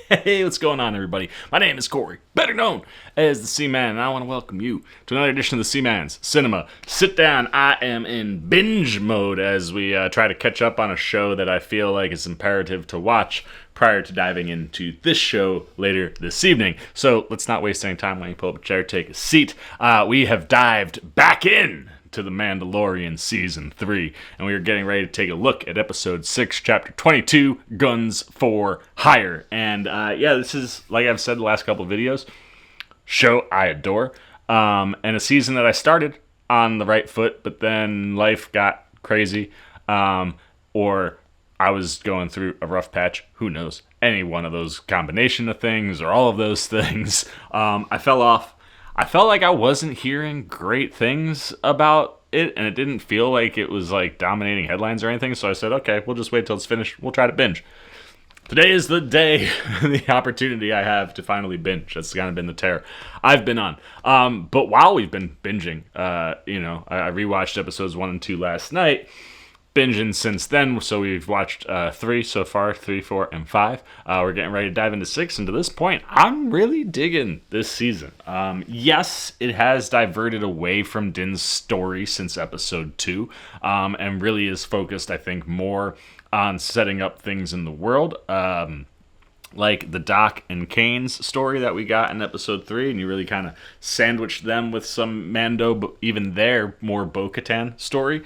Hey, what's going on, everybody? My name is Corey, better known as the Seaman, and I want to welcome you to another edition of the Seaman's Cinema Sit Down. I am in binge mode as we try to catch up on a show that I feel like is imperative to watch prior to diving into this show later this evening. So let's not waste any time. Why don't you pull up a chair, take a seat. We have dived back in to the Mandalorian Season 3, and we are getting ready to take a look at Episode 6, Chapter 22, Guns for Hire. And this is, like I've said the last couple of videos, show I adore, and a season that I started on the right foot, but then life got crazy, or I was going through a rough patch, who knows, any one of those combination of things, or all of those things. I fell off. I felt like I wasn't hearing great things about it, and it didn't feel like it was like dominating headlines or anything, so I said, okay, we'll just wait till it's finished. We'll try to binge. Today is the day, the opportunity I have to finally binge. That's kind of been the tear I've been on. But while we've been binging, I rewatched episodes 1 and 2 last night, binging since then, so we've watched 3 so far, 3, 4, and 5. We're getting ready to dive into 6, and to this point, I'm really digging this season. Yes, it has diverted away from Din's story since episode 2, and really is focused, I think, more on setting up things in the world, like the Doc and Kane's story that we got in episode 3, and you really kind of sandwiched them with some Mando, but even there, more Bo-Katan story.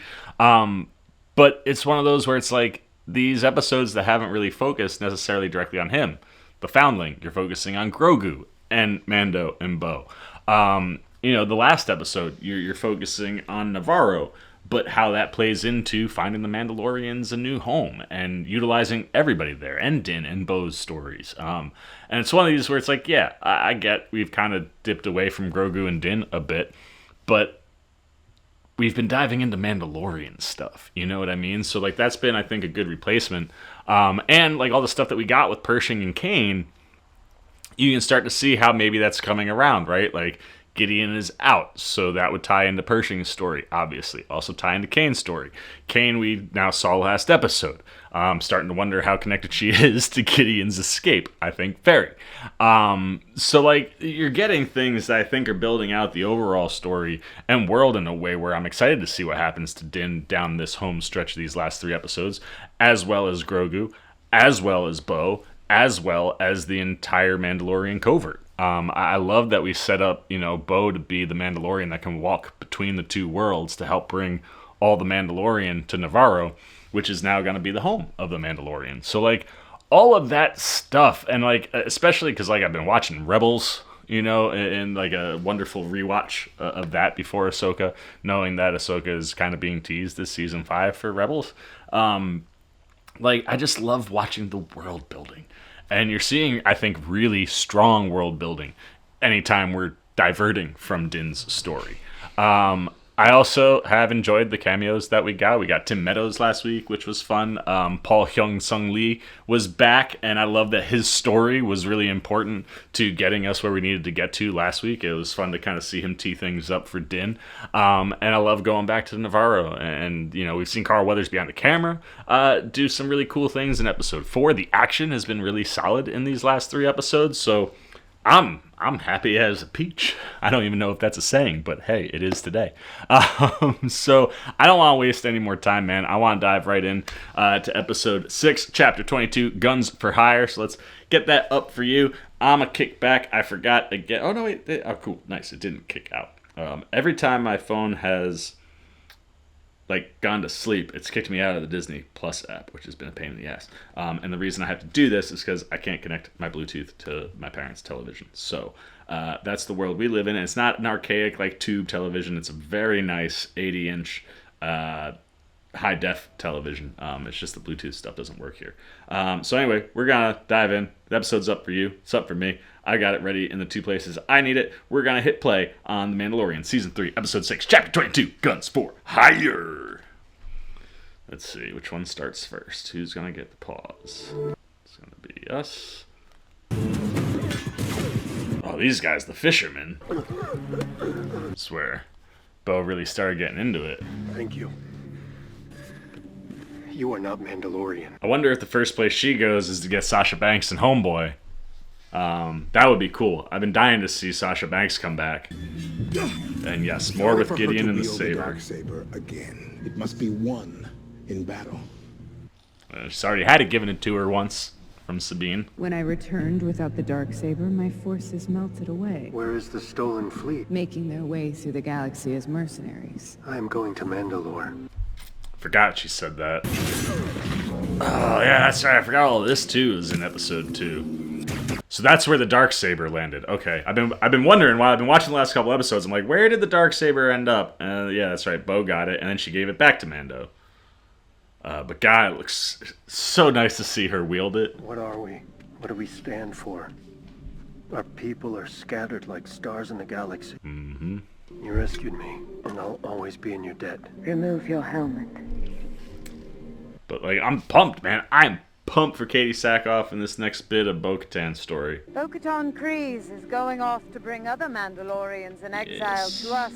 But it's one of those where it's like these episodes that haven't really focused necessarily directly on him. The Foundling, you're focusing on Grogu and Mando and Bo. The last episode, you're focusing on Navarro, but how that plays into finding the Mandalorians a new home and utilizing everybody there, and Din and Bo's stories. And it's one of these where it's like, yeah, I get we've kind of dipped away from Grogu and Din a bit, but we've been diving into Mandalorian stuff, you know what I mean? So, like, that's been, I think, a good replacement. And, like, all the stuff that we got with Pershing and Kane, you can start to see how maybe that's coming around, right? Like, Gideon is out, so that would tie into Pershing's story, obviously. Also tie into Kane's story. Kane, we now saw last episode. Starting to wonder how connected she is to Gideon's escape. I think very. So, like, you're getting things that I think are building out the overall story and world in a way where I'm excited to see what happens to Din down this home stretch of these last 3 episodes, as well as Grogu, as well as Bo, as well as the entire Mandalorian covert. I love that we set up, Bo to be the Mandalorian that can walk between the two worlds to help bring all the Mandalorian to Navarro, which is now going to be the home of the Mandalorian. So, like, all of that stuff, and, like, especially because, like, I've been watching Rebels, and like a wonderful rewatch of that before Ahsoka, knowing that Ahsoka is kind of being teased this season 5 for Rebels. I just love watching the world building. And you're seeing, I think, really strong world building anytime we're diverting from Din's story. I also have enjoyed the cameos that we got. We got Tim Meadows last week, which was fun. Paul Hyung-Sung Lee was back, and I love that his story was really important to getting us where we needed to get to last week. It was fun to kind of see him tee things up for Din. And I love going back to Navarro. And, we've seen Carl Weathers behind the camera do some really cool things in episode 4. The action has been really solid in these last 3 episodes, so I'm happy as a peach. I don't even know if that's a saying, but hey, it is today. So I don't want to waste any more time, man. I want to dive right in to episode 6, chapter 22, Guns for Hire. So let's get that up for you. I'm a kick back. I forgot again. Oh, no, wait. Oh, cool. Nice. It didn't kick out. Every time my phone has gone to sleep, it's kicked me out of the Disney Plus app, which has been a pain in the ass. And the reason I have to do this is because I can't connect my Bluetooth to my parents' television. So that's the world we live in. And it's not an archaic tube television. It's a very nice 80-inch high def television. It's just the Bluetooth stuff doesn't work here. So anyway, we're gonna dive in. The episode's up for you. It's up for me. I got it ready in the 2 places I need it. We're gonna hit play on The Mandalorian, Season 3, Episode 6, Chapter 22, Guns for Hire. Let's see, which one starts first? Who's gonna get the pause? It's gonna be us. Oh, these guys, the fishermen. I swear, Bo really started getting into it. Thank you. You are not Mandalorian. I wonder if the first place she goes is to get Sasha Banks and Homeboy. That would be cool. I've been dying to see Sasha Banks come back. And yes, more with Gideon and the saber. Again. It must be won in battle. She's already had it given to her once from Sabine. When I returned without the Darksaber, my forces melted away. Where is the stolen fleet? Making their way through the galaxy as mercenaries. I am going to Mandalore. Forgot she said that. Oh yeah, that's right. I forgot all of this too is in episode 2. So that's where the Darksaber landed. Okay, I've been wondering while I've been watching the last couple episodes. I'm like, where did the Darksaber end up? Yeah, that's right. Bo got it, and then she gave it back to Mando. But God, it looks so nice to see her wield it. What are we? What do we stand for? Our people are scattered like stars in the galaxy. Mm-hmm. You rescued me, and I'll always be in your debt. Remove your helmet. But like, I'm pumped, man. I'm pumped for Katie Sackhoff in this next bit of Bo-Katan's story. Bo-Katan Kryze is going off to bring other Mandalorians in exile to us,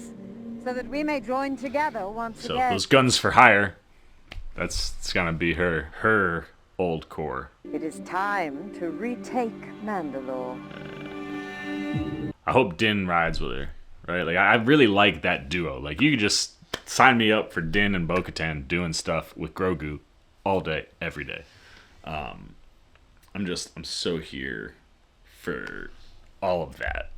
so that we may join together once again. So those guns for hire, it's gonna be her old core. It is time to retake Mandalore. I hope Din rides with her, right? Like, I really like that duo. Like, you could just sign me up for Din and Bo-Katan doing stuff with Grogu all day, every day. I'm so here for all of that.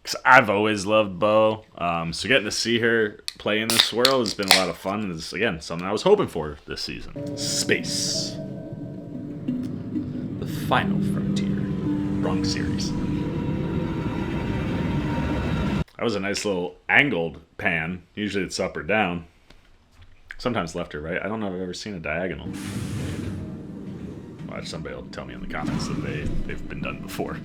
'Cause I've always loved Bo. So getting to see her play in this world has been a lot of fun. And it's, again, something I was hoping for this season. Space. The final frontier. Wrong series. That was a nice little angled pan. Usually it's up or down. Sometimes left or right. I don't know if I've ever seen a diagonal. Watch, somebody will tell me in the comments that they've been done before.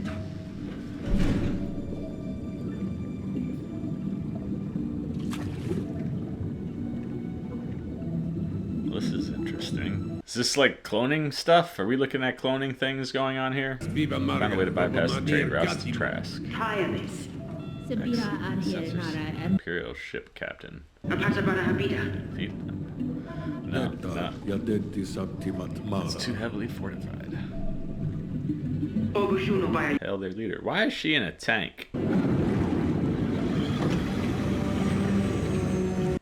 This is interesting. Is this like cloning stuff? Are we looking at cloning things going on here? Found a way to bypass the trade routes to Trask. Imperial ship captain. No. It's too heavily fortified. Hail their leader. Why is she in a tank?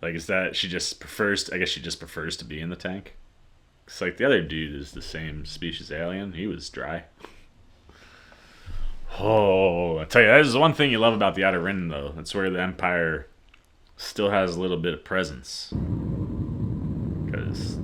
Like, is that she just prefers? I guess she just prefers to be in the tank. It's like the other dude is the same species alien. He was dry. Oh, I tell you, that is the one thing you love about the Outer Rim, though. That's where the Empire still has a little bit of presence. Because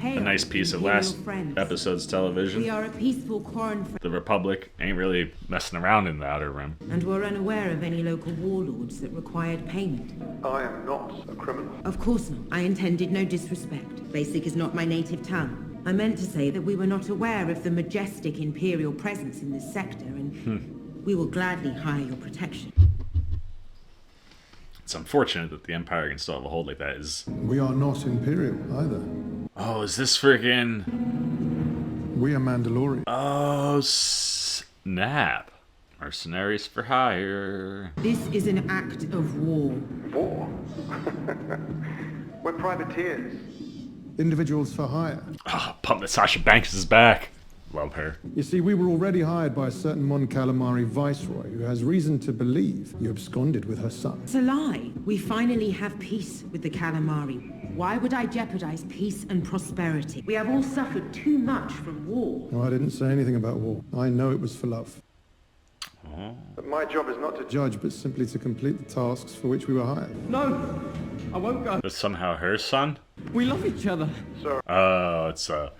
a nice piece of last episode's television. We are a peaceful quarren. The Republic ain't really messing around in the Outer Rim. And we're unaware of any local warlords that required payment. I am not a criminal. Of course not. I intended no disrespect. Basic is not my native tongue. I meant to say that we were not aware of the majestic Imperial presence in this sector, and we will gladly hire your protection. It's unfortunate that the Empire can still have a hold like that. We are not Imperial, either. Oh, is this freaking... We are Mandalorian. Oh, snap. Mercenaries for hire. This is an act of war. War? We're privateers. Individuals for hire. Oh, pump that Sasha Banks is back. Love her. You see, we were already hired by a certain Mon Calamari viceroy who has reason to believe you absconded with her son. It's a lie. We finally have peace with the Calamari. Why would I jeopardize peace and prosperity? We have all suffered too much from war. No, I didn't say anything about war. I know it was for love. Oh. But my job is not to Judge, but simply to complete the tasks for which we were hired. No, I won't go. That's somehow her son? We love each other. Sir. Oh, it's a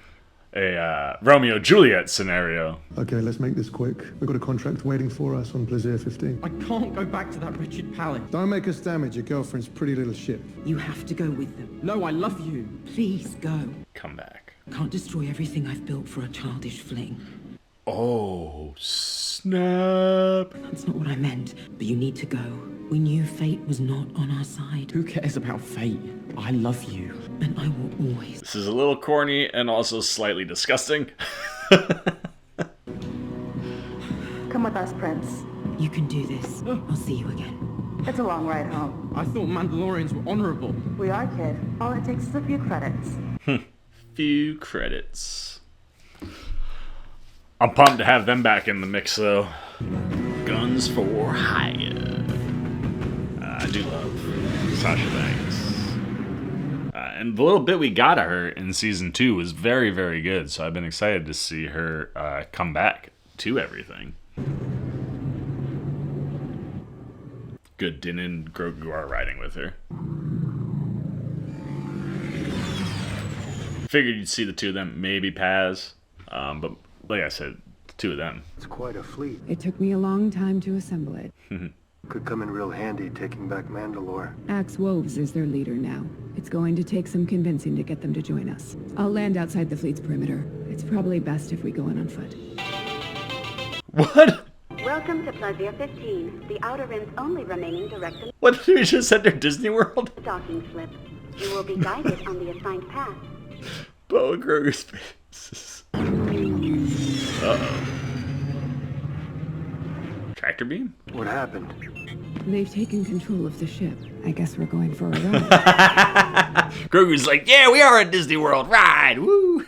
Romeo-Juliet scenario. Okay, let's make this quick. We've got a contract waiting for us on Plaisir 15. I can't go back to that wretched palace. Don't make us damage your girlfriend's pretty little ship. You have to go with them. No, I love you. Please go. Come back. Can't destroy everything I've built for a childish fling. Oh, snap. That's not what I meant, but you need to go. We knew fate was not on our side. Who cares about fate? I love you. And I will always. This is a little corny and also slightly disgusting. Come with us, Prince. You can do this. I'll see you again. It's a long ride home. I thought Mandalorians were honorable. We are, kid. All it takes is a few credits. Few credits. I'm pumped to have them back in the mix, though. Guns for hire. I do love Sasha Banks. And the little bit we got of her in season 2 was very, very good. So I've been excited to see her come back to everything. Good Din and Grogu are riding with her. Figured you'd see the two of them, maybe Paz. But like I said, the two of them. It's quite a fleet. It took me a long time to assemble it. Could come in real handy taking back Mandalore. Axe Woves is their leader now. It's going to take some convincing to get them to join us. I'll land outside the fleet's perimeter. It's probably best if we go in on foot. What? Welcome to Plaisir 15, the Outer Rim's only remaining direct What did we just enter Disney World? docking slip. You will be guided on the assigned path. Boa Grogu's face. Uh-oh. Tractor beam? What happened? They've taken control of the ship. I guess we're going for a ride. Grogu's like, yeah, we are at Disney World. Ride! Woo!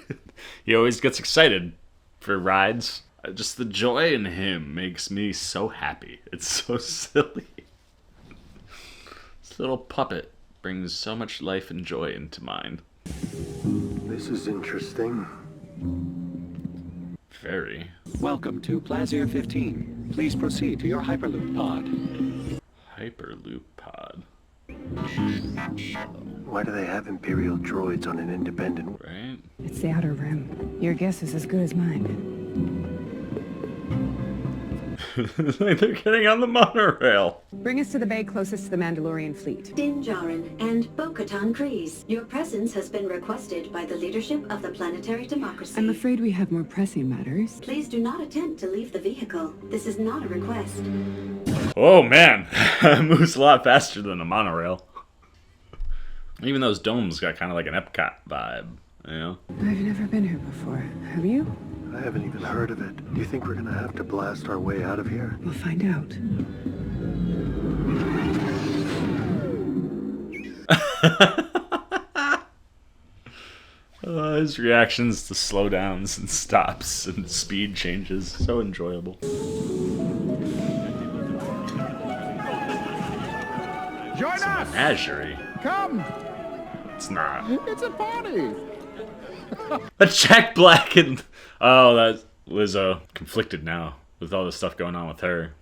He always gets excited for rides. Just the joy in him makes me so happy. It's so silly. This little puppet brings so much life and joy into mine. This is interesting. Very. Welcome to Plaisir 15. Please proceed to your Hyperloop pod. Hyperloop pod. Why do they have Imperial droids on an independent... Right? It's the Outer Rim. Your guess is as good as mine. Like they're getting on the monorail. Bring us to the bay closest to the Mandalorian fleet. Din Djarin and Bo-Katan Kryze. Your presence has been requested by the leadership of the planetary democracy. I'm afraid we have more pressing matters. Please do not attempt to leave the vehicle. This is not a request. Oh man, it moves a lot faster than a monorail. Even those domes got kind of like an Epcot vibe, you know? I've never been here before. Have you? I haven't even heard of it. Do you think we're gonna have to blast our way out of here? We'll find out. His reactions to slowdowns and stops and speed changes, so enjoyable. Join us! Menagerie. Come! It's not. It's a party! A Jack Black and that was conflicted now with all the stuff going on with her.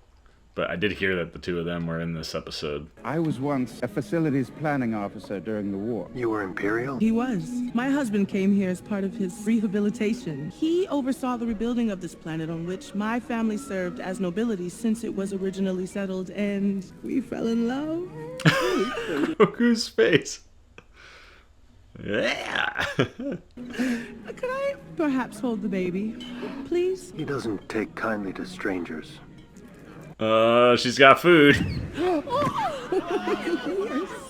But I did hear that the two of them were in this episode. I was once a facilities planning officer during the war. You were Imperial? He was. My husband came here as part of his rehabilitation. He oversaw the rebuilding of this planet on which my family served as nobility since it was originally settled, and we fell in love. Goku's face. Yeah. Could I perhaps hold the baby, please? He doesn't take kindly to strangers. She's got food. You're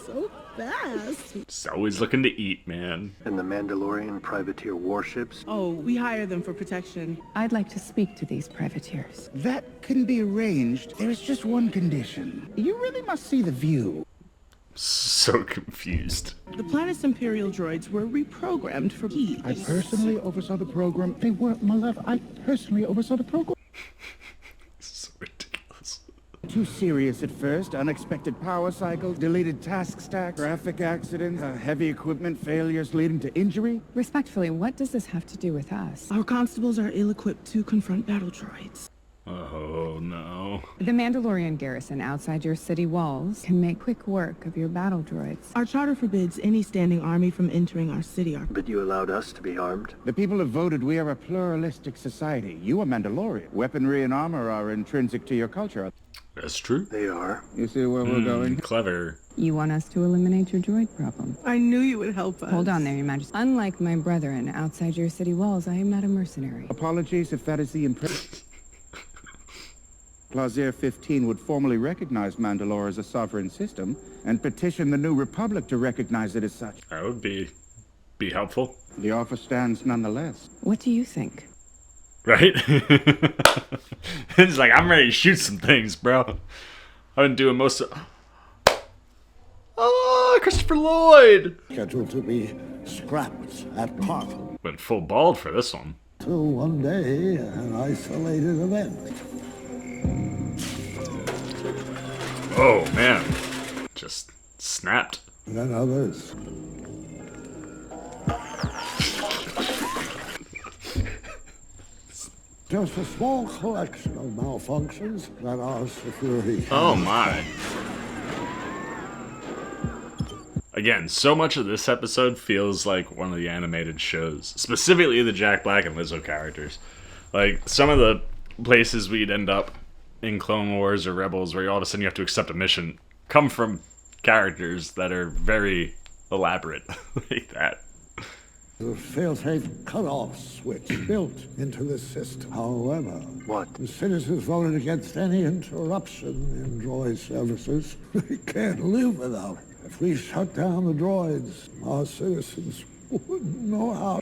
so fast. She's always looking to eat, man. And the Mandalorian privateer warships? Oh, we hire them for protection. I'd like to speak to these privateers. That can be arranged. There is just one condition. You really must see the view. So confused. The planet's Imperial droids were reprogrammed for peace. I personally oversaw the program. They weren't malevolent. I personally oversaw the program. So ridiculous. Too serious at first. Unexpected power cycles, deleted task stack, traffic accidents, heavy equipment failures leading to injury. Respectfully, what does this have to do with us? Our constables are ill-equipped to confront battle droids. Oh no. The Mandalorian garrison outside your city walls can make quick work of your battle droids. Our charter forbids any standing army from entering our city. But you allowed us to be armed? The people have voted we are a pluralistic society. You are Mandalorian. Weaponry and armor are intrinsic to your culture. That's true. They are. You see where we're going? Clever. You want us to eliminate your droid problem? I knew you would help us. Hold on there, Your Majesty. Unlike my brethren outside your city walls, I am not a mercenary. Apologies if that is the impression. Plaisir 15 would formally recognize Mandalore as a sovereign system and petition the new Republic to recognize it as such. That would be helpful. The offer stands nonetheless. What do you think? Right? It's like, I'm ready to shoot some things, bro. I've been doing most of... Oh, Christopher Lloyd! Scheduled to be scrapped at park. Went full bald for this one. Till one day, an isolated event. Oh, man. Just snapped. Then others. Just a small collection of malfunctions that our security... Oh, my. Again, so much of this episode feels like one of the animated shows. Specifically the Jack Black and Lizzo characters. Like, some of the places we'd end up in Clone Wars or Rebels where all of a sudden you have to accept a mission come from characters that are very elaborate like that. The fail-safe cutoff switch built into the system. However, what? The citizens voted against any interruption in droid services. They can't live without it. If we shut down the droids, our citizens wouldn't know how.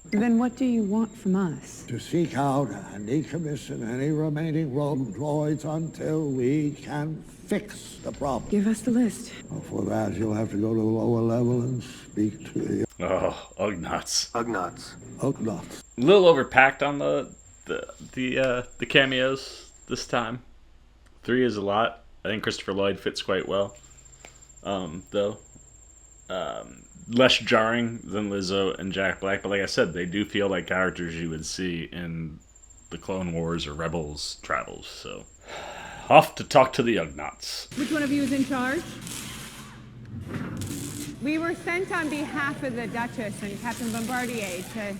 Then what do you want from us? To seek out and decommission any remaining rogue droids until we can fix the problem. Give us the list. Well, for that, you'll have to go to the lower level and speak to the... Oh, Ugnaughts. Ugnaughts. Ugnaughts. A little overpacked on the cameos this time. 3 is a lot. I think Christopher Lloyd fits quite well. Though. Less jarring than Lizzo and Jack Black, but like I said, they do feel like characters you would see in the Clone Wars or Rebels travels, so... Off to talk to the Ugnaughts. Which one of you is in charge? We were sent on behalf of the Duchess and Captain Bombardier to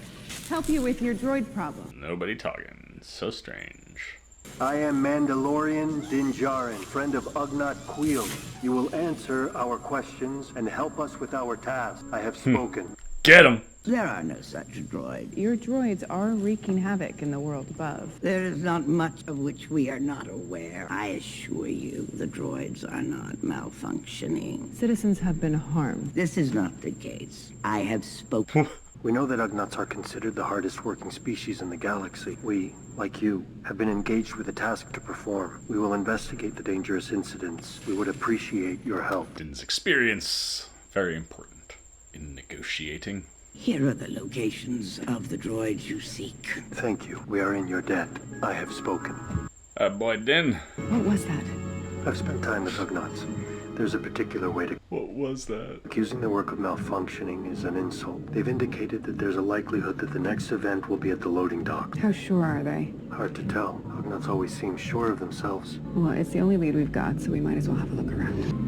help you with your droid problem. Nobody talking. So strange. I am Mandalorian Din Djarin, friend of Ugnaught Queel. You will answer our questions and help us with our task. I have spoken. Get him! There are no such droids. Your droids are wreaking havoc in the world above. There is not much of which we are not aware. I assure you, the droids are not malfunctioning. Citizens have been harmed. This is not the case. I have spoken. We know that Ugnaughts are considered the hardest working species in the galaxy. We, like you, have been engaged with a task to perform. We will investigate the dangerous incidents. We would appreciate your help. Din's experience, very important in negotiating. Here are the locations of the droids you seek. Thank you. We are in your debt. I have spoken. Boy, Din. What was that? I've spent time with Ugnaughts. There's a particular way to... What was that? Accusing the work of malfunctioning is an insult. They've indicated that there's a likelihood that the next event will be at the loading dock. How sure are they? Hard to tell. Ugnaughts always seem sure of themselves. Well, it's the only lead we've got, so we might as well have a look around.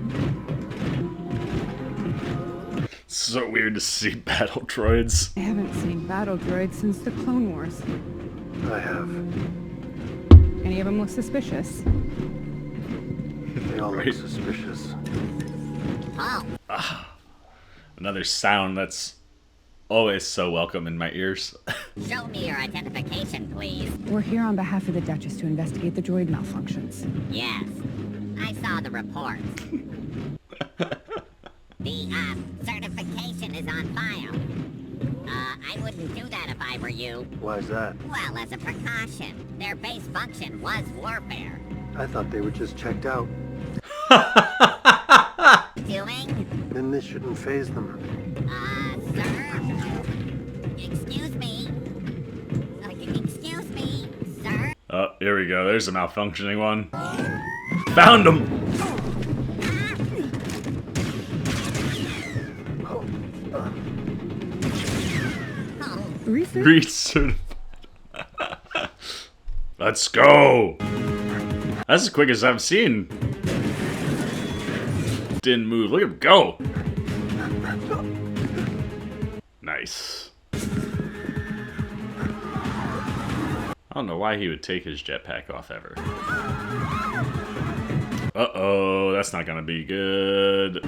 So weird to see battle droids. I haven't seen battle droids since the Clone Wars. I have. Any of them look suspicious? They all look suspicious. Another sound that's always so welcome in my ears. Show me your identification, please. We're here on behalf of the Duchess to investigate the droid malfunctions. Yes, I saw the report. The, certification is on file. I wouldn't do that if I were you. Why is that? Well, as a precaution. Their base function was warfare. I thought they were just checked out. Doing? Then this shouldn't faze them. Sir? Excuse me? Excuse me, sir? Oh, here we go. There's a malfunctioning one. Found him! Recertified. Let's go! That's as quick as I've seen. Didn't move. Look at him go! Nice. I don't know why he would take his jetpack off ever. Uh-oh, that's not gonna be good.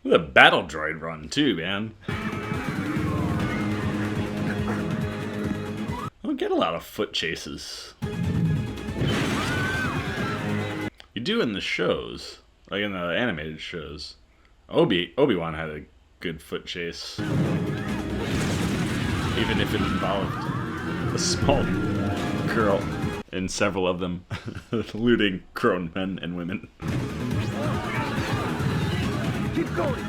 Look at the battle droid run too, man. I don't get a lot of foot chases. You do in the shows, like in the animated shows. Obi-Wan had a good foot chase, even if it involved a small girl and several of them looting grown men and women. Keep going.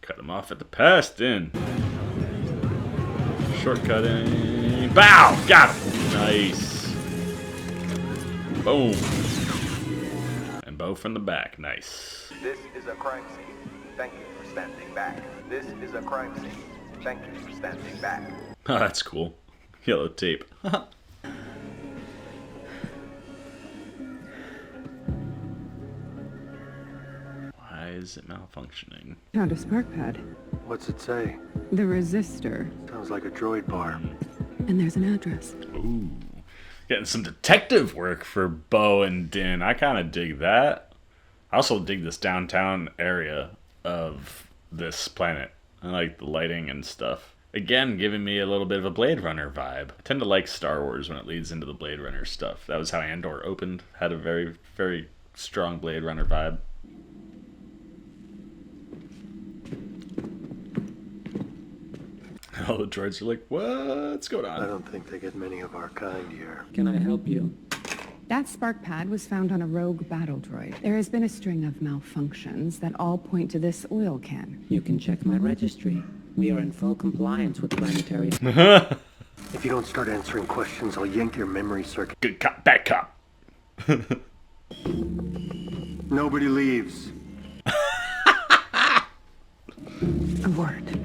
Cut him off at the pass, then. Shortcutting. Bow! Got him! Nice. Boom. And bow from the back. Nice. This is a crime scene. Thank you for standing back. This is a crime scene. Thank you for standing back. Oh, that's cool. Yellow tape. Why is it malfunctioning? Found a spark pad. What's it say? The resistor. Sounds like a droid bar. And there's an address. Ooh. Getting some detective work for Bo and Din. I kind of dig that. I also dig this downtown area of this planet. I like the lighting and stuff. Again, giving me a little bit of a Blade Runner vibe. I tend to like Star Wars when it leads into the Blade Runner stuff. That was how Andor opened. Had a very, very strong Blade Runner vibe. All the droids are like, what's going on? I don't think they get many of our kind here. Can I help you? That spark pad was found on a rogue battle droid. There has been a string of malfunctions that all point to this oil can. You can check my registry. We are in full compliance with planetary. If you don't start answering questions, I'll yank your memory circuit. Good cop, bad cop. Nobody leaves. A word.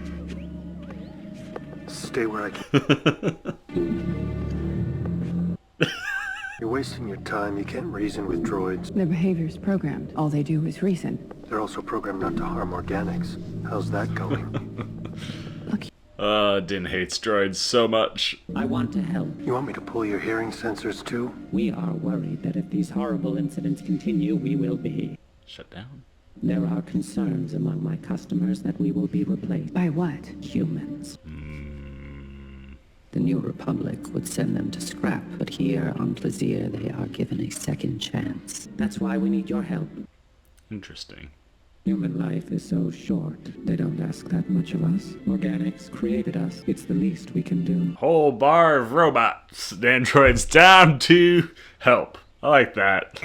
Stay where I can. You're wasting your time. You can't reason with droids. Their behavior's programmed. All they do is reason. They're also programmed not to harm organics. How's that going? Din hates droids so much. I want to help. You want me to pull your hearing sensors too? We are worried that if these horrible incidents continue, we will be shut down. There are concerns among my customers that we will be replaced. By what? Humans. The New Republic would send them to scrap, but here on Plaisir they are given a second chance. That's why we need your help. Interesting. Human life is so short, they don't ask that much of us. Organics created us. It's the least we can do. Whole bar of robots. The androids down to help. I like that.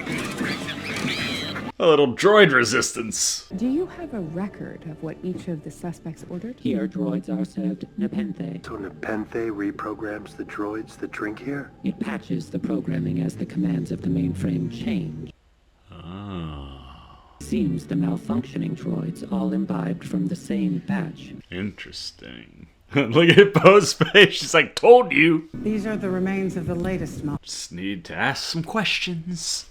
A little droid resistance. Do you have a record of what each of the suspects ordered? Here, droids are served Nepenthe. So Nepenthe reprograms the droids that drink here? It patches the programming as the commands of the mainframe change. Seems the malfunctioning droids all imbibed from the same batch. Interesting. Look at Bo's face. She's like, told you. These are the remains of the latest model. Just need to ask some questions.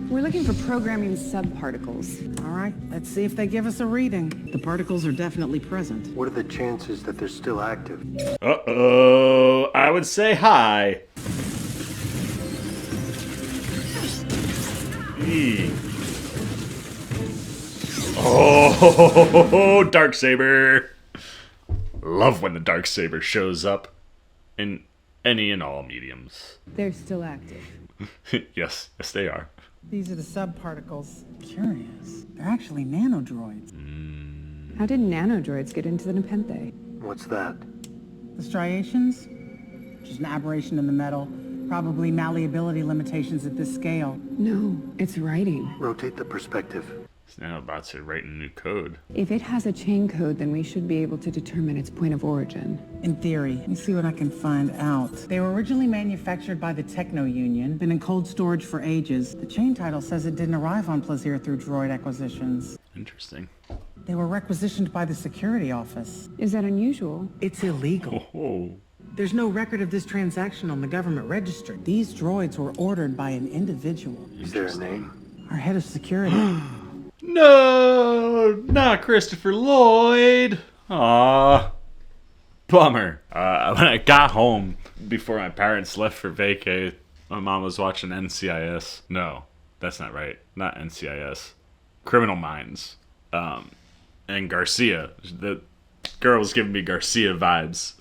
We're looking for programming subparticles. All right, let's see if they give us a reading. The particles are definitely present. What are the chances that they're still active? Uh-oh. I would say hi. Oh, Darksaber. Love when the Darksaber shows up in any and all mediums. They're still active. Yes, they are. These are the subparticles. Curious. They're actually nanodroids. How did nanodroids get into the Nepenthe? What's that? The striations? Which is an aberration in the metal. Probably malleability limitations at this scale. No, it's writing. Rotate the perspective. These nanobots are writing new code. If it has a chain code, then we should be able to determine its point of origin. In theory. Let me see what I can find out. They were originally manufactured by the Techno Union, been in cold storage for ages. The chain title says it didn't arrive on Plaisir through droid acquisitions. Interesting. They were requisitioned by the security office. Is that unusual? It's illegal. Oh. There's no record of this transaction on the government register. These droids were ordered by an individual. Is there a name? Our head of security. No, not Christopher Lloyd. Aw, bummer. When I got home before my parents left for vacay, my mom was watching NCIS. No, that's not right. Not NCIS. Criminal Minds. And Garcia. The girl was giving me Garcia vibes.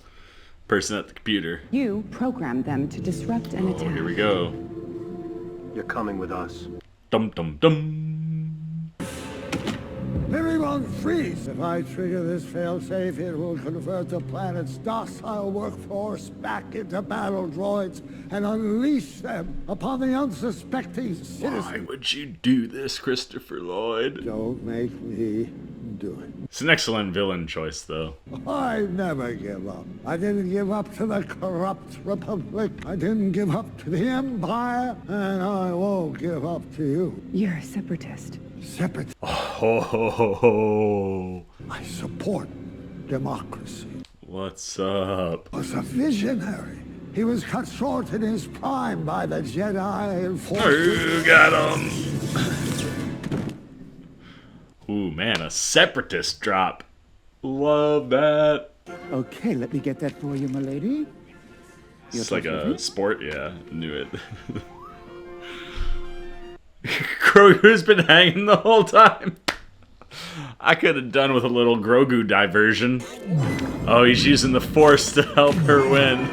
Person at the computer. You programmed them to disrupt an attack. Here we go. You're coming with us. Dum dum dum. Everyone! on freeze. If I trigger this failsafe, it will convert the planet's docile workforce back into battle droids and unleash them upon the unsuspecting citizens. Why would you do this, Christopher Lloyd? Don't make me do it. It's an excellent villain choice, though. I never give up. I didn't give up to the corrupt Republic. I didn't give up to the Empire. And I won't give up to you. You're a separatist. Separatist. Oh, ho, ho, ho. I support democracy. What's up? Was a visionary. He was cut short in his prime by the Jedi and forces. You got him. Ooh, man, a separatist drop. Love that. Okay, let me get that for you, my lady. It's like a sport, yeah. Knew it. Grogu's been hanging the whole time. I could have done with a little Grogu diversion. Oh, he's using the Force to help her win.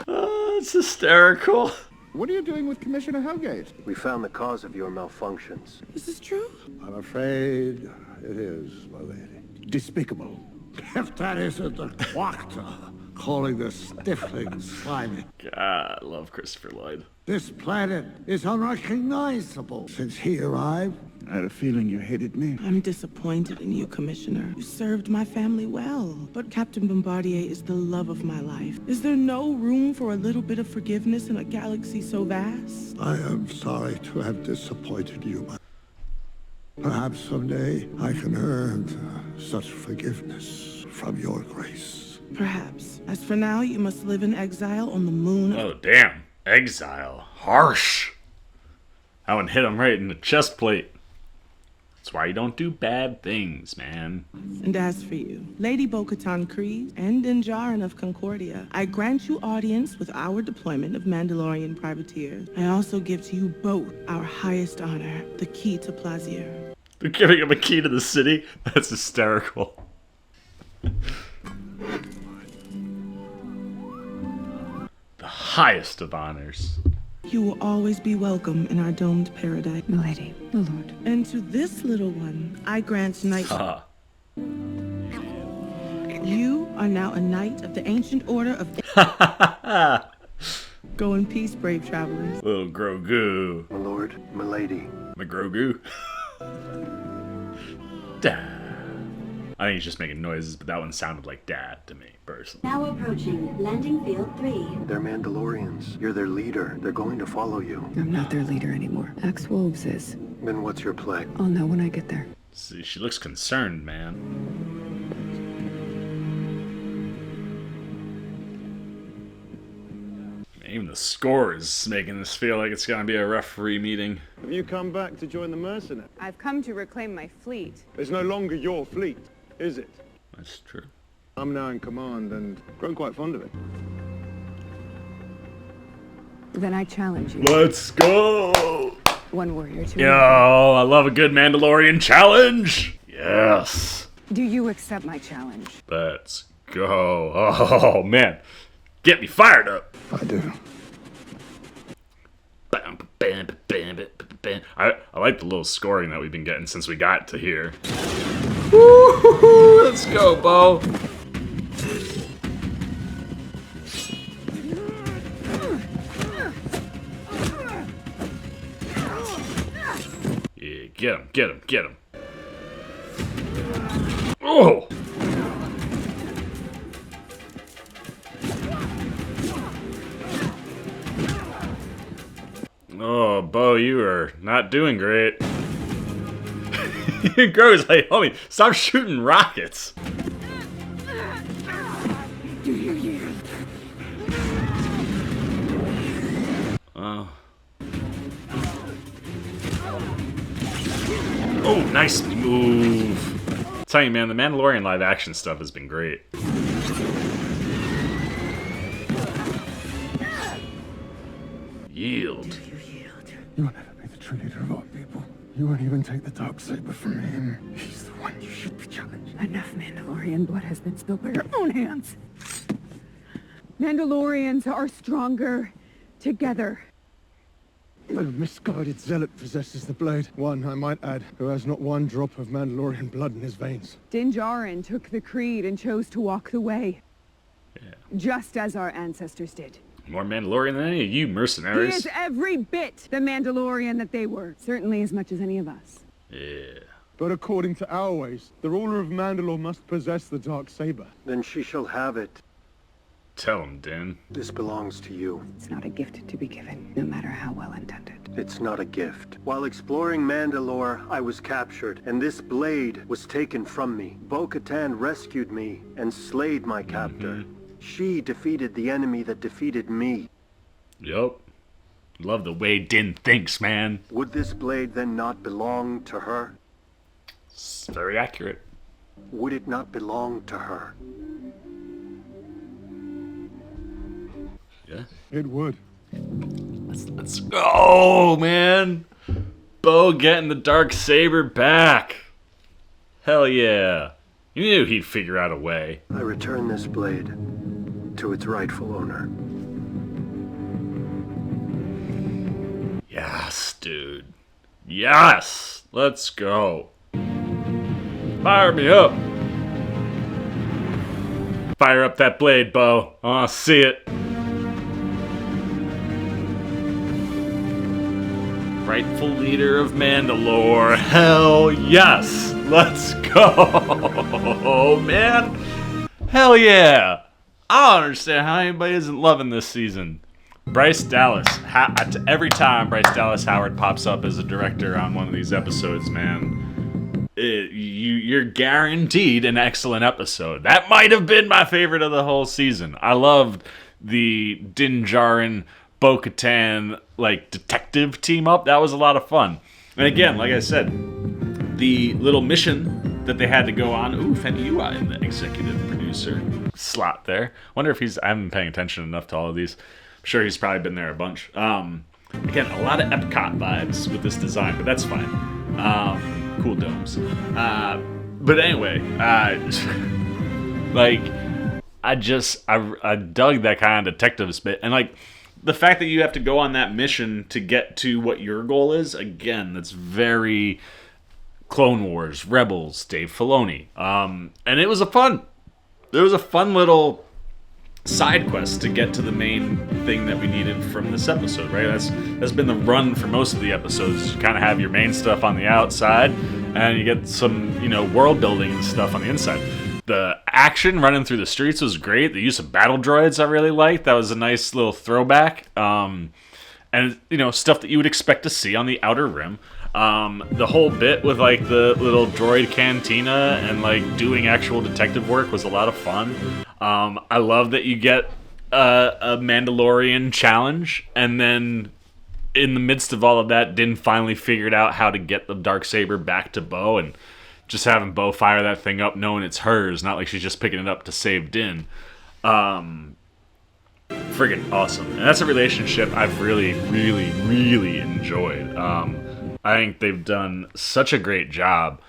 Oh, it's hysterical. What are you doing with Commissioner Hellgate? We found the cause of your malfunctions. Is this true? I'm afraid it is, my lady. Despicable. If that isn't the Quacta calling the stifling slimy. God, I love Christopher Lloyd. This planet is unrecognizable since he arrived. I had a feeling you hated me. I'm disappointed in you, Commissioner. You served my family well, but Captain Bombardier is the love of my life. Is there no room for a little bit of forgiveness in a galaxy so vast? I am sorry to have disappointed you. Perhaps someday I can earn such forgiveness from your grace. Perhaps. As for now, you must live in exile on the moon. Oh, damn. Exile. Harsh. That one hit him right in the chest plate. That's why you don't do bad things, man. And as for you, Lady Bo-Katan Kryze and Din Djarin of Concordia, I grant you audience with our deployment of Mandalorian privateers. I also give to you both our highest honor, the key to Plaisir. They're giving him a key to the city? That's hysterical. The highest of honors. You will always be welcome in our domed paradise. Milady, the Lord. And to this little one, I grant knight. You are now a knight of the ancient order of... Go in peace, brave travelers. Little Grogu. My lord, my lady. My Grogu. Dad. I think he's just making noises, but that one sounded like Dad to me, personally. Now approaching landing field 3. They're Mandalorians. You're their leader. They're going to follow you. I'm not their leader anymore. Axe-Wolves is. Then what's your play? I'll know when I get there. See, she looks concerned, man. Even the score is making this feel like it's gonna be a referee meeting. Have you come back to join the mercenaries? I've come to reclaim my fleet. It's no longer your fleet, is it? That's true. I'm now in command and grown quite fond of it. Then I challenge you. Let's go! One warrior to Yo, I love a good Mandalorian challenge! Yes! Do you accept my challenge? Let's go. Oh, man. Get me fired up. I do. I like the little scoring that we've been getting since we got to here. Woo-hoo-hoo, let's go, Bo. Yeah, get him, get him, get him. Oh! Oh, Bo, you are not doing great. Grogu's like, homie, stop shooting rockets. Do you yield? Oh, nice move. I'm telling you, man, the Mandalorian live action stuff has been great. Yield. You will never be the true leader of our people. You won't even take the dark saber from him. He's the one you should be challenging. Enough Mandalorian blood has been spilled by your own hands. Mandalorians are stronger together. A misguided zealot possesses the blade. One, I might add, who has not one drop of Mandalorian blood in his veins. Din Djarin took the creed and chose to walk the way. Yeah. Just as our ancestors did. More Mandalorian than any of you mercenaries. He is every bit the Mandalorian that they were. Certainly as much as any of us. Yeah. But according to our ways, the ruler of Mandalore must possess the dark saber. Then she shall have it. Tell him, Din. This belongs to you. It's not a gift to be given, no matter how well intended. It's not a gift. While exploring Mandalore, I was captured, and this blade was taken from me. Bo-Katan rescued me and slayed my captor. She defeated the enemy that defeated me. Yup. Love the way Din thinks, man. Would this blade then not belong to her? It's very accurate. Would it not belong to her? Yeah. It would. Let's go, man. Bo getting the dark saber back. Hell yeah. You knew he'd figure out a way. I return this blade to its rightful owner. Yes, dude. Yes. Let's go. Fire me up. Fire up that blade, Bo. I want to see it. Rightful leader of Mandalore. Hell yes. Let's go, man. Hell yeah. I don't understand how anybody isn't loving this season. Bryce Dallas. Every time Bryce Dallas Howard pops up as a director on one of these episodes, man, you're guaranteed an excellent episode. That might have been my favorite of the whole season. I loved the Din Djarin, Bo-Katan, like, detective team up. That was a lot of fun. And again, like I said, the little mission that they had to go on. Ooh, Fenty UI in the executive producer slot there. Wonder if I haven't been paying attention enough to all of these. I'm sure he's probably been there a bunch. Again, a lot of Epcot vibes with this design, but that's fine. Cool domes. But anyway, like, I dug that kind of detective bit. And, like, the fact that you have to go on that mission to get to what your goal is, again, that's very Clone Wars, Rebels, Dave Filoni. And it was a fun little side quest to get to the main thing that we needed from this episode, right? That's been the run for most of the episodes. You kind of have your main stuff on the outside, and you get some, world building and stuff on the inside. The action running through the streets was great. The use of battle droids I really liked. That was a nice little throwback. And, stuff that you would expect to see on the Outer Rim. The whole bit with, like, the little droid cantina and, like, doing actual detective work was a lot of fun. I love that you get a Mandalorian challenge, and then in the midst of all of that, Din finally figured out how to get the darksaber back to Bo, and just having Bo fire that thing up knowing it's hers, not like she's just picking it up to save Din. Friggin' awesome. And that's a relationship I've really, really, really enjoyed. I think they've done such a great job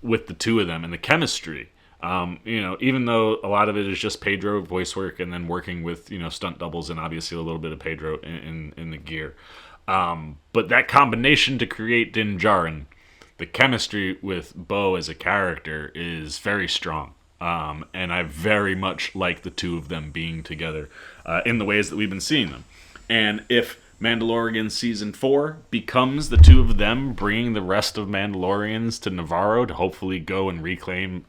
with the two of them and the chemistry. Even though a lot of it is just Pedro voice work and then working with, stunt doubles and obviously a little bit of Pedro in the gear. But that combination to create Din Djarin, the chemistry with Bo as a character is very strong. And I very much like the two of them being together in the ways that we've been seeing them. And if Mandalorian Season 4 becomes the two of them bringing the rest of Mandalorians to Navarro to hopefully go and reclaim,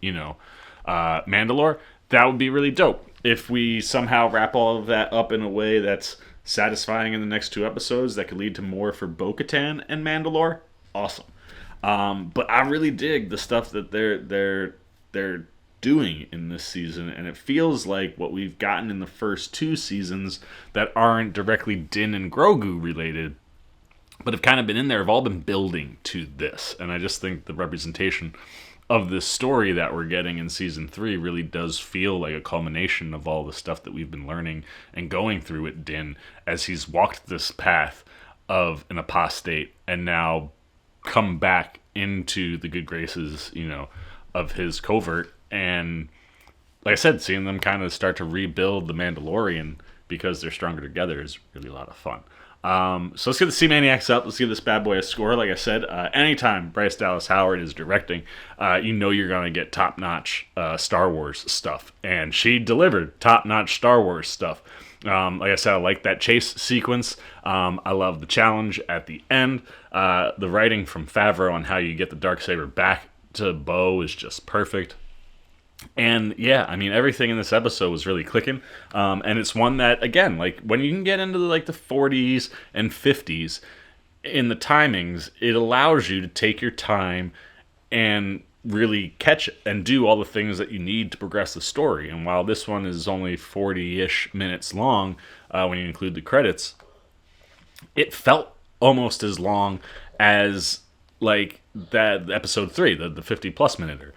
Mandalore, that would be really dope. If we somehow wrap all of that up in a way that's satisfying in the next two episodes that could lead to more for Bo-Katan and Mandalore, awesome. But I really dig the stuff that they're doing in this season, and it feels like what we've gotten in the first two seasons that aren't directly Din and Grogu related, but have kind of been in there, have all been building to this. And I just think the representation of this story that we're getting in season 3 really does feel like a culmination of all the stuff that we've been learning and going through with Din as he's walked this path of an apostate and now come back into the good graces, of his covert. And like I said, seeing them kind of start to rebuild the Mandalorian because they're stronger together is really a lot of fun. So let's get the Sea Maniacs up. Let's give this bad boy a score. Like I said, anytime Bryce Dallas Howard is directing, you know you're going to get top-notch Star Wars stuff. And she delivered top-notch Star Wars stuff. Like I said, I like that chase sequence. I love the challenge at the end. The writing from Favreau on how you get the Darksaber back to Bo is just perfect. And yeah, I mean, everything in this episode was really clicking. And it's one that, again, like when you can get into the 40s and 50s in the timings, it allows you to take your time and really catch it and do all the things that you need to progress the story. And while this one is only 40-ish minutes long, when you include the credits, it felt almost as long as like that episode 3, the 50-plus minuter.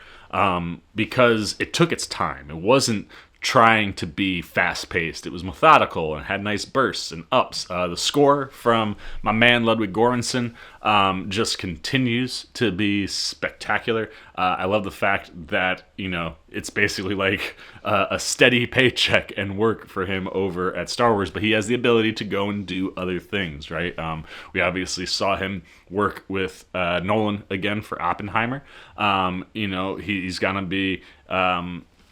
Because it took its time. It wasn't trying to be fast-paced. It was methodical and had nice bursts and ups. The score from my man Ludwig Göransson just continues to be spectacular. I love the fact that, you know, it's basically like a steady paycheck and work for him over at Star Wars, but he has the ability to go and do other things, right? We obviously saw him work with Nolan again for Oppenheimer. You know, he's gonna be...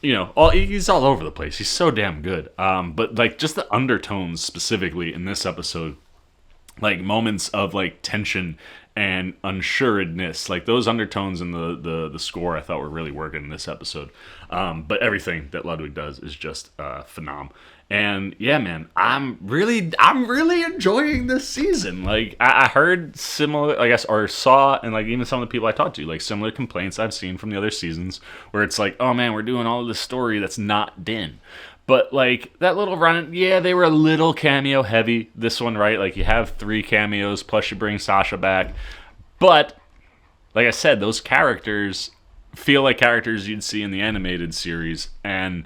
you know, he's all over the place. He's so damn good. But like just the undertones specifically in this episode, like moments of like tension and unsuredness, like those undertones in the score I thought were really working in this episode. But everything that Ludwig does is just phenomenal. And yeah, man, I'm really enjoying this season. Like I heard similar, I guess, or saw, and like even some of the people I talked to, like similar complaints I've seen from the other seasons, where it's like, oh man, we're doing all of this story that's not Din. But like that little run, yeah, they were a little cameo heavy. This one, right? Like you have 3 cameos plus you bring Sasha back, but like I said, those characters feel like characters you'd see in the animated series, and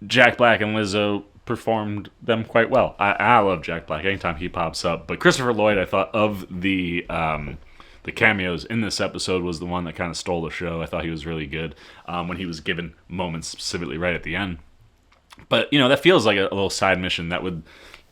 Jack Black and Lizzo performed them quite well. I love Jack Black anytime he pops up. But Christopher Lloyd, I thought, of the cameos in this episode, was the one that kind of stole the show. I thought he was really good when he was given moments specifically right at the end. But, you know, that feels like a little side mission that would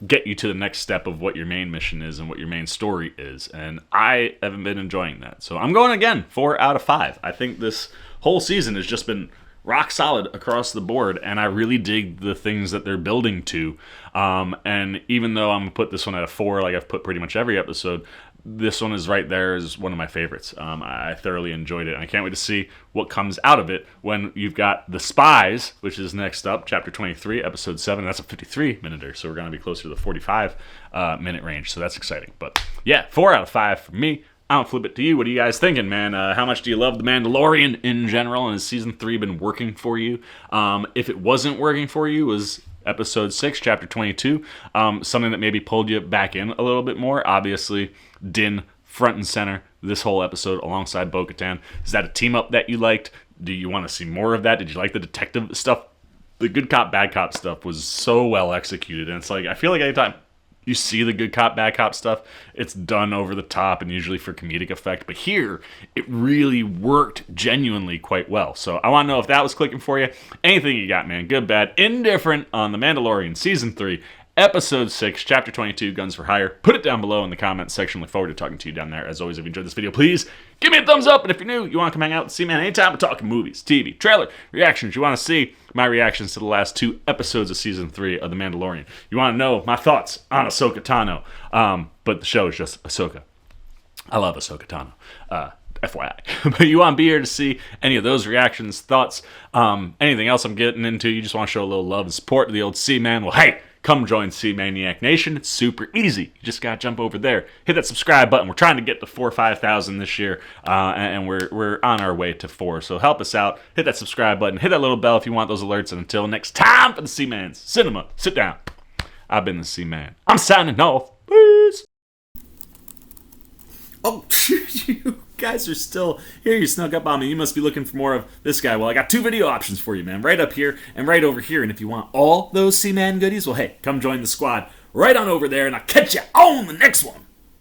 get you to the next step of what your main mission is and what your main story is. And I haven't been enjoying that. So I'm going again, 4 out of 5. I think this whole season has just been rock solid across the board, and I really dig the things that they're building to. And even though I'm going to put this one at a 4, like I've put pretty much every episode, this one is right there as one of my favorites. I thoroughly enjoyed it, and I can't wait to see what comes out of it when you've got The Spies, which is next up, Chapter 23, Episode 7. That's a 53-minuter, so we're going to be closer to the 45-minute range, so that's exciting. But yeah, 4 out of 5 for me. I'll flip it to you. What are you guys thinking, man? How much do you love The Mandalorian in general? And has Season 3 been working for you? If it wasn't working for you, was Episode 6, Chapter 22, something that maybe pulled you back in a little bit more? Obviously, Din front and center this whole episode alongside Bo-Katan. Is that a team-up that you liked? Do you want to see more of that? Did you like the detective stuff? The good cop, bad cop stuff was so well executed. And it's like, I feel like anytime you see the good cop, bad cop stuff, it's done over the top and usually for comedic effect. But here, it really worked genuinely quite well. So I want to know if that was clicking for you. Anything you got, man. Good, bad, indifferent on The Mandalorian Season 3, Episode 6, Chapter 22, Guns for Hire. Put it down below in the comments section. Look forward to talking to you down there. As always, if you enjoyed this video, please give me a thumbs up. And if you're new, you want to come hang out with C-Man anytime, we're talking movies, TV, trailer, reactions. You want to see my reactions to the last 2 episodes of Season 3 of The Mandalorian. You want to know my thoughts on Ahsoka Tano. But the show is just Ahsoka. I love Ahsoka Tano. FYI. But you want to be here to see any of those reactions, thoughts, anything else I'm getting into. You just want to show a little love and support to the old C-Man. Well, hey, come join C-Maniac Nation. It's super easy. You just got to jump over there. Hit that subscribe button. We're trying to get to 4,000 or 5,000 this year, and we're on our way to 4. So help us out. Hit that subscribe button. Hit that little bell if you want those alerts. And until next time for the C-Man's Cinema, sit down. I've been the C-Man. I'm signing off. Peace. Oh, you guys are still here. You snuck up on me. You must be looking for more of this guy. Well, I got 2 video options for you, man. Right up here and right over here. And if you want all those C-Man goodies, well, hey, come join the squad right on over there, and I'll catch you on the next one.